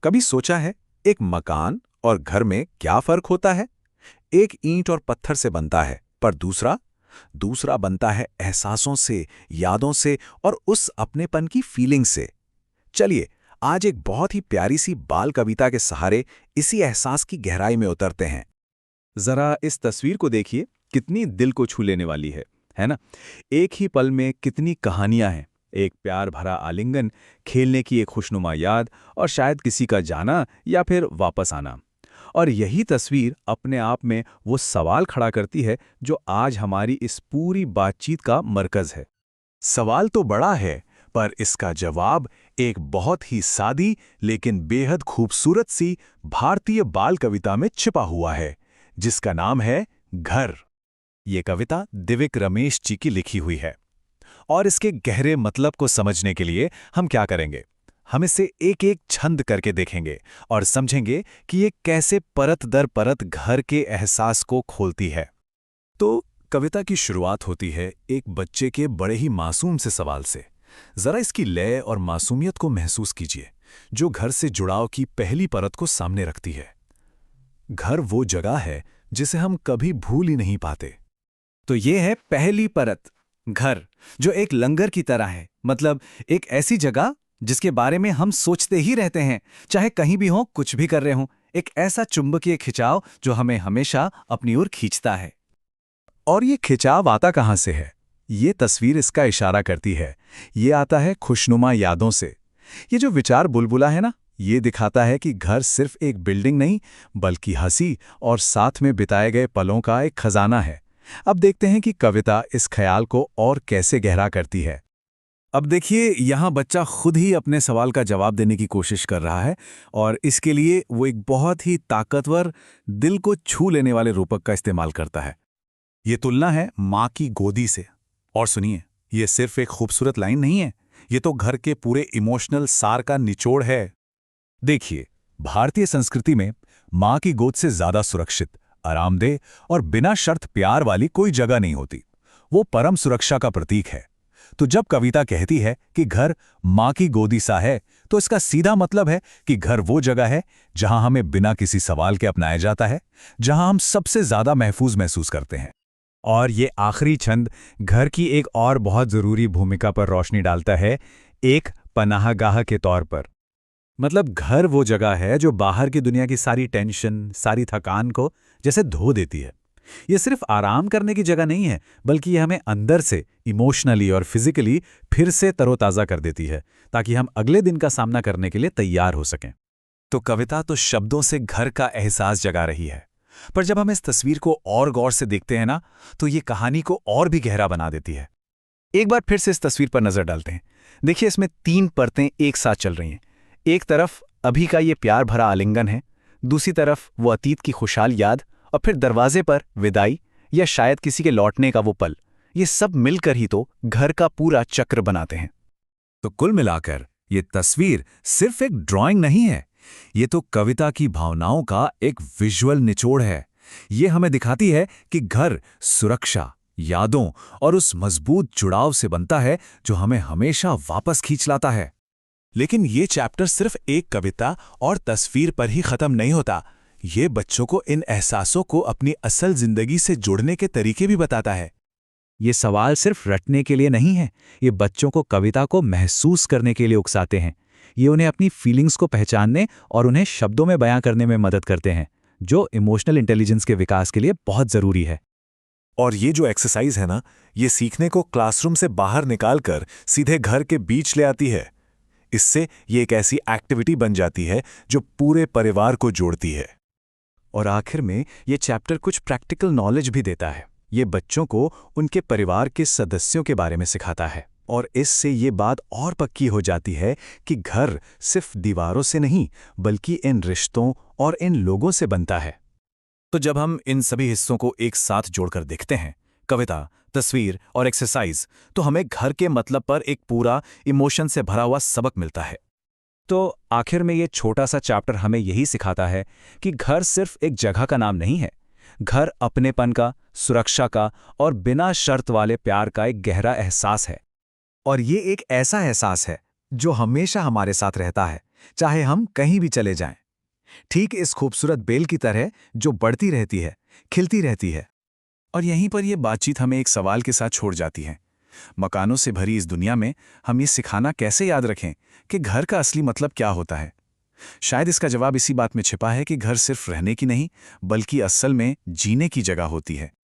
कभी सोचा है एक मकान और घर में क्या फर्क होता है? एक ईंट और पत्थर से बनता है, पर दूसरा दूसरा बनता है एहसासों से, यादों से और उस अपनेपन की फीलिंग से। चलिए, आज एक बहुत ही प्यारी सी बाल कविता के सहारे इसी एहसास की गहराई में उतरते हैं। जरा इस तस्वीर को देखिए, कितनी दिल को छू लेने वाली है ना? एक ही पल में कितनी कहानियां हैं। एक प्यार भरा आलिंगन, खेलने की एक खुशनुमा याद और शायद किसी का जाना या फिर वापस आना। और यही तस्वीर अपने आप में वो सवाल खड़ा करती है जो आज हमारी इस पूरी बातचीत का मरकज है। सवाल तो बड़ा है, पर इसका जवाब एक बहुत ही सादी लेकिन बेहद खूबसूरत सी भारतीय बाल कविता में छिपा हुआ है, जिसका नाम है घर। ये कविता दिव्यक रमेश जी की लिखी हुई है। और इसके गहरे मतलब को समझने के लिए हम क्या करेंगे? हम इसे एक एक छंद करके देखेंगे और समझेंगे कि ये कैसे परत दर परत घर के एहसास को खोलती है। तो कविता की शुरुआत होती है एक बच्चे के बड़े ही मासूम से सवाल से। जरा इसकी लय और मासूमियत को महसूस कीजिए, जो घर से जुड़ाव की पहली परत को सामने रखती है। घर वो जगह है जिसे हम कभी भूल ही नहीं पाते। तो ये है पहली परत, घर, जो एक लंगर की तरह है। मतलब एक ऐसी जगह जिसके बारे में हम सोचते ही रहते हैं, चाहे कहीं भी हों, कुछ भी कर रहे हों। एक ऐसा चुंबकीय खिंचाव जो हमें हमेशा अपनी ओर खींचता है। और ये खिंचाव आता कहाँ से है? ये तस्वीर इसका इशारा करती है। ये आता है खुशनुमा यादों से। ये जो विचार बुलबुला है ना, ये दिखाता है कि घर सिर्फ एक बिल्डिंग नहीं, बल्कि हंसी और साथ में बिताए गए पलों का एक खजाना है। अब देखते हैं कि कविता इस ख्याल को और कैसे गहरा करती है। अब देखिए, यहाँ बच्चा खुद ही अपने सवाल का जवाब देने की कोशिश कर रहा है, और इसके लिए वो एक बहुत ही ताकतवर, दिल को छू लेने वाले रूपक का इस्तेमाल करता है। ये तुलना है माँ की गोदी से। और सुनिए, ये सिर्फ एक खूबसूरत लाइन नहीं है, ये तो घर के पूरे इमोशनल सार का निचोड़ है। देखिए, भारतीय संस्कृति में माँ की गोद से ज्यादा सुरक्षित, आरामदेह और बिना शर्त प्यार वाली कोई जगह नहीं होती। वो परम सुरक्षा का प्रतीक है। तो जब कविता कहती है कि घर माँ की गोदी सा है, तो इसका सीधा मतलब है कि घर वो जगह है जहां हमें बिना किसी सवाल के अपनाया जाता है, जहां हम सबसे ज्यादा महफूज महसूस करते हैं। और ये आखिरी छंद घर की एक और बहुत जरूरी भूमिका पर रोशनी डालता है, एक पनाहगाह के तौर पर। मतलब घर वो जगह है जो बाहर की दुनिया की सारी टेंशन, सारी थकान को जैसे धो देती है। ये सिर्फ आराम करने की जगह नहीं है, बल्कि ये हमें अंदर से इमोशनली और फिजिकली फिर से तरोताज़ा कर देती है, ताकि हम अगले दिन का सामना करने के लिए तैयार हो सकें। तो कविता तो शब्दों से घर का एहसास जगा रही है, पर जब हम इस तस्वीर को और गौर से देखते हैं ना, तो ये कहानी को और भी गहरा बना देती है। एक बार फिर से इस तस्वीर पर नजर डालते हैं। देखिए, इसमें 3 परतें एक साथ चल रही हैं। एक तरफ अभी का ये प्यार भरा आलिंगन है, दूसरी तरफ वो अतीत की खुशहाल याद, और फिर दरवाजे पर विदाई या शायद किसी के लौटने का वो पल। ये सब मिलकर ही तो घर का पूरा चक्र बनाते हैं। तो कुल मिलाकर ये तस्वीर सिर्फ एक ड्राइंग नहीं है, ये तो कविता की भावनाओं का एक विजुअल निचोड़ है। ये हमें दिखाती है कि घर सुरक्षा, यादों और उस मजबूत जुड़ाव से बनता है जो हमें हमेशा वापस खींच लाता है। लेकिन ये चैप्टर सिर्फ एक कविता और तस्वीर पर ही खत्म नहीं होता। ये बच्चों को इन एहसासों को अपनी असल जिंदगी से जोड़ने के तरीके भी बताता है। ये सवाल सिर्फ रटने के लिए नहीं है, ये बच्चों को कविता को महसूस करने के लिए उकसाते हैं। ये उन्हें अपनी फीलिंग्स को पहचानने और उन्हें शब्दों में बयां करने में मदद करते हैं, जो इमोशनल इंटेलिजेंस के विकास के लिए बहुत ज़रूरी है। और ये जो एक्सरसाइज है ना, ये सीखने को क्लासरूम से बाहर निकालकर सीधे घर के बीच ले आती है। इससे ये एक ऐसी एक्टिविटी बन जाती है जो पूरे परिवार को जोड़ती है। और आखिर में ये चैप्टर कुछ प्रैक्टिकल नॉलेज भी देता है। ये बच्चों को उनके परिवार के सदस्यों के बारे में सिखाता है, और इससे ये बात और पक्की हो जाती है कि घर सिर्फ दीवारों से नहीं, बल्कि इन रिश्तों और इन लोगों से बनता है। तो जब हम इन सभी हिस्सों को एक साथ जोड़कर देखते हैं, कविता, तस्वीर और एक्सरसाइज, तो हमें घर के मतलब पर एक पूरा इमोशन से भरा हुआ सबक मिलता है। तो आखिर में ये छोटा सा चैप्टर हमें यही सिखाता है कि घर सिर्फ एक जगह का नाम नहीं है। घर अपनेपन का, सुरक्षा का और बिना शर्त वाले प्यार का एक गहरा एहसास है। और ये एक ऐसा एहसास है जो हमेशा हमारे साथ रहता है, चाहे हम कहीं भी चले जाएं। ठीक इस खूबसूरत बेल की तरह जो बढ़ती रहती है, खिलती रहती है। और यहीं पर यह बातचीत हमें एक सवाल के साथ छोड़ जाती है। मकानों से भरी इस दुनिया में हम ये सिखाना कैसे याद रखें कि घर का असली मतलब क्या होता है? शायद इसका जवाब इसी बात में छिपा है कि घर सिर्फ रहने की नहीं, बल्कि असल में जीने की जगह होती है।